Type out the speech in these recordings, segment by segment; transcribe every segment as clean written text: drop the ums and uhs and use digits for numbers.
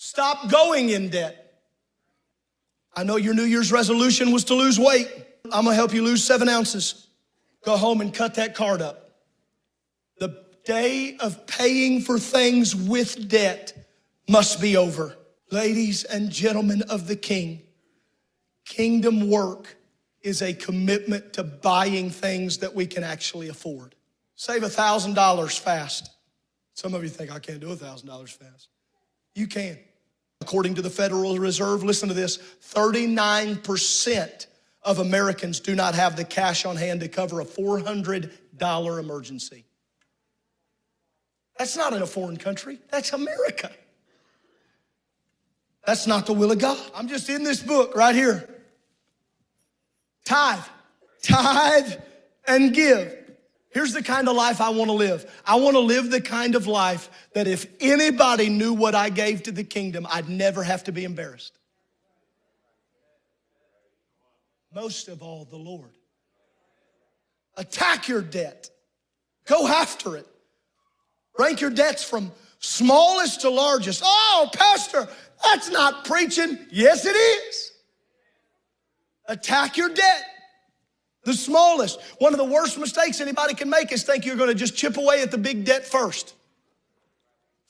Stop going in debt. I know your New Year's resolution was to lose weight. I'm gonna help you lose 7 ounces. Go home and cut that card up. The day of paying for things with debt must be over. Ladies and gentlemen of the King, kingdom work is a commitment to buying things that we can actually afford. Save $1,000 fast. Some of you think, I can't do $1,000 fast. You can. According to the Federal Reserve, listen to this, 39% of Americans do not have the cash on hand to cover a $400 emergency. That's not in a foreign country, that's America. That's not the will of God. I'm just in this book right here. Tithe and give. Here's the kind of life I want to live. I want to live the kind of life that if anybody knew what I gave to the kingdom, I'd never have to be embarrassed. Most of all, the Lord. Attack your debt. Go after it. Rank your debts from smallest to largest. Oh, Pastor, that's not preaching. Yes, it is. Attack your debt. The smallest. One of the worst mistakes anybody can make is think you're going to just chip away at the big debt first.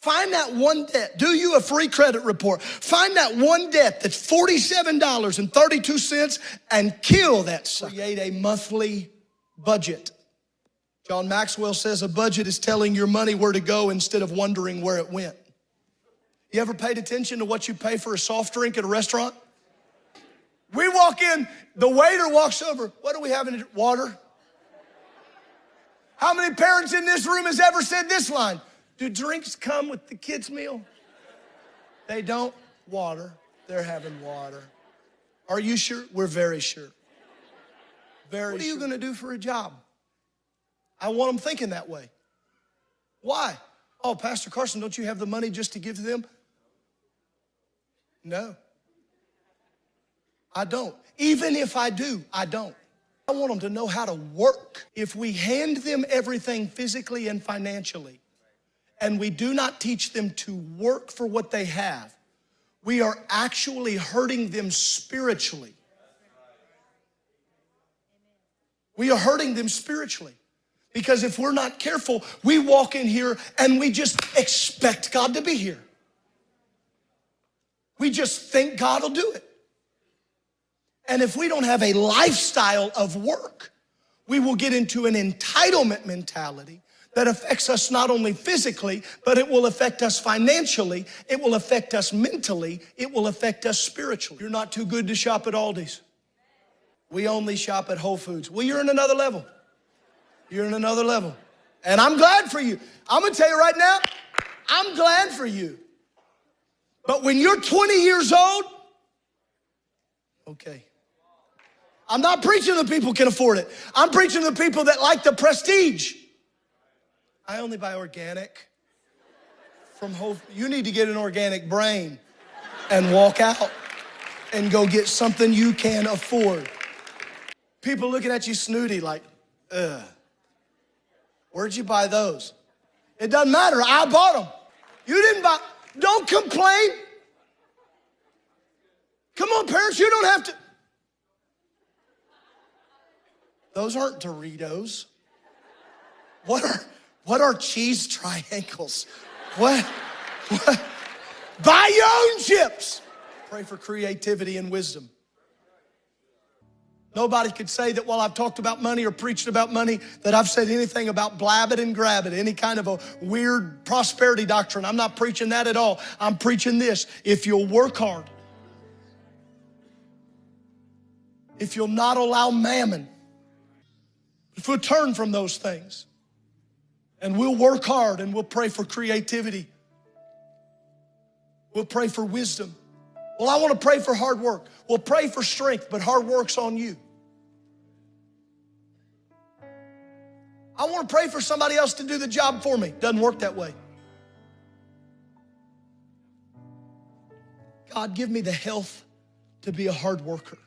Find that one debt. Do you a free credit report. Find that one debt that's $47.32 and kill that sucker. Create a monthly budget. John Maxwell says a budget is telling your money where to go instead of wondering where it went. You ever paid attention to what you pay for a soft drink at a restaurant? We walk in, the waiter walks over. What do we have in it? Water. How many parents in this room has ever said this line? Do drinks come with the kids' meal? They don't. Water. They're having water. Are you sure? We're very sure. Very sure. What are you going to do for a job? I want them thinking that way. Why? Oh, Pastor Carson, don't you have the money just to give to them? No. I don't. Even if I do, I don't. I want them to know how to work. If we hand them everything physically and financially, and we do not teach them to work for what they have, we are actually hurting them spiritually. We are hurting them spiritually. Because if we're not careful, we walk in here and we just expect God to be here. We just think God will do it. And if we don't have a lifestyle of work, we will get into an entitlement mentality that affects us not only physically, but it will affect us financially, it will affect us mentally, it will affect us spiritually. You're not too good to shop at Aldi's. We only shop at Whole Foods. Well, you're in another level. You're in another level. And I'm glad for you. I'm gonna tell you right now, I'm glad for you. But when you're 20 years old, okay. I'm not preaching to the people who can afford it. I'm preaching to the people that like the prestige. I only buy organic from Whole Foods. You need to get an organic brain and walk out and go get something you can afford. People looking at you snooty like, ugh. Where'd you buy those? It doesn't matter, I bought them. You didn't buy, don't complain. Come on, parents, you don't have to. Those aren't Doritos. What are cheese triangles? What? Buy your own chips. Pray for creativity and wisdom. Nobody could say that while I've talked about money or preached about money that I've said anything about blab it and grab it, any kind of a weird prosperity doctrine. I'm not preaching that at all. I'm preaching this. If you'll work hard, if you'll not allow mammon, if we'll turn from those things and we'll work hard and we'll pray for creativity, we'll pray for wisdom. Well, I want to pray for hard work. Well, pray for strength, but hard work's on you. I want to pray for somebody else to do the job for me. Doesn't work that way. God, give me the health to be a hard worker.